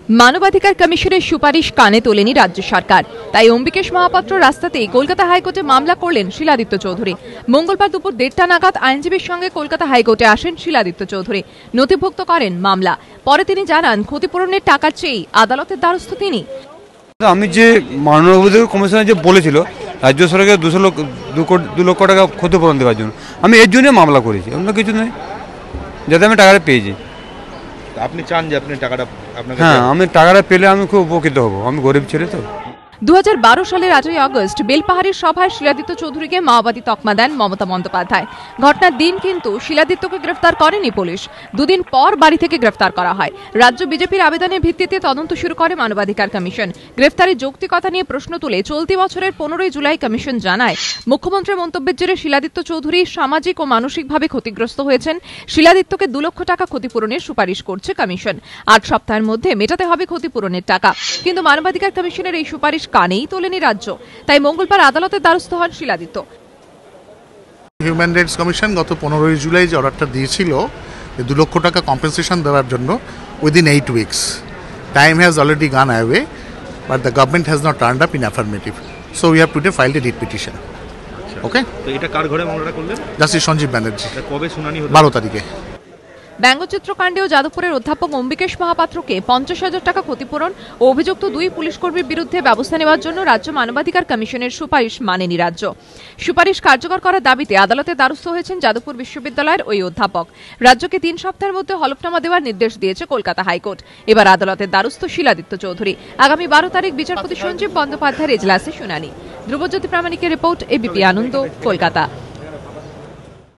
মানবাধিকার কমিশনের সুপারিশ কানে তোলেনি রাজ্য সরকার, তাই অম্বিকেশ মহাপাত্র রাস্তাতেই কলকাতা হাইকোর্টে মামলা করলেন শিলাদিত্য চৌধুরী। মঙ্গলবার দুপুর 1:30 নাগাদ আইনজীবীর সঙ্গে কলকাতা হাইকোর্টে আসেন শিলাদিত্য চৌধুরী, নথিভুক্ত করেন মামলা। পরে তিনি জানান, ক্ষতিপূরণের টাকা চেয়েই আদালতের দ্বারস্থ তিনি। আমি যে মানবাধিকার কমিশনার যে বলেছিল রাজ্য সরকার 2 লক্ষ টাকা ক্ষতিপূরণ দেওয়ার জন্য, আমি এর জন্য মামলা করেছি, অন্য কিছু নয়, যাতে আমি টাকাটা পেয়েছি। আপনি চান যে আপনি টাকাটা আপনাকে? হ্যাঁ, আমি টাকাটা পেলে আমি খুব উপকৃত হব, আমি গরিব ছেলে তো। 2012 সালের 8ই আগস্ট বেলপাহাড়ির সভায় শিলাদিত্য চৌধুরীকে মাওবাদী তকমা দেন মমতা বন্দ্যোপাধ্যায়। ঘটনার দিন কিন্তু শিলাদিত্যকে গ্রেফতার করেনি পুলিশ, দুদিন পর বাড়ি থেকে গ্রেফতার করা হয়। রাজ্য বিজেপির আবেদনের ভিত্তিতে তদন্ত শুরু করে মানবাধিকার কমিশন। গ্রেফতারের যৌক্তিকতা নিয়ে প্রশ্ন তুলে চলতি বছরের 15ই জুলাই কমিশন জানায়, মুখ্যমন্ত্রীর মন্তব্যের জেরে শিলাদিত্য চৌধুরী সামাজিক ও মানসিকভাবে ক্ষতিগ্রস্ত হয়েছেন। শিলাদিত্যকে 2 লক্ষ টাকা ক্ষতিপূরণের সুপারিশ করছে কমিশন। 8 সপ্তাহের মধ্যে মেটাতে হবে ক্ষতিপূরণের টাকা। কিন্তু মানবাধিকার কমিশনের এই সুপারিশ কানেই তোলেনি রাজ্য, তাই মঙ্গলবার আদালতের দ্বারস্থ হন শিলাদিত্য। হিউম্যান রাইটস কমিশন গত 15ই জুলাই যে অর্ডারটা দিয়েছিল 2 লক্ষ টাকা কম্পেনসেশন দেওয়ার জন্য, within 8 weeks time has already gone away, but the government has not turned up in affirmative, so we have today filed a writ petition. Okay, তো এটা কার ঘরে মামলাটা করলেন? জাস্টিস সঞ্জীব ব্যানার্জি। কবে শুনানি হলো? 12 তারিখে। ব্যঙ্গচিত্রকাণ্ডেও যাদবপুরের অধ্যাপক অম্বিকেশ মহাপাত্রকে 50,000 টাকা ক্ষতিপূরণ ও অভিযুক্ত 2 পুলিশকর্মীর বিরুদ্ধে ব্যবস্থা নেওয়ার জন্য রাজ্য মানবাধিকার কমিশনের সুপারিশ মানেনি রাজ্য। সুপারিশ কার্যকর করার দাবিতে আদালতের দ্বারস্থ হয়েছেন যাদবপুর বিশ্ববিদ্যালয়ের ওই অধ্যাপক। রাজ্যকে 3 সপ্তাহের মধ্যে হলফনামা দেওয়ার নির্দেশ দিয়েছে কলকাতা হাইকোর্ট। এবার আদালতের দ্বারস্থ শিলাদিত্য চৌধুরী। আগামী 12 তারিখ বিচারপতি সঞ্জীব বন্দ্যোপাধ্যায়ের এজলাসে শুনানি। ধ্রুবজ্যোতি প্রামাণিকের রিপোর্ট, এবিপি আনন্দ, কলকাতা।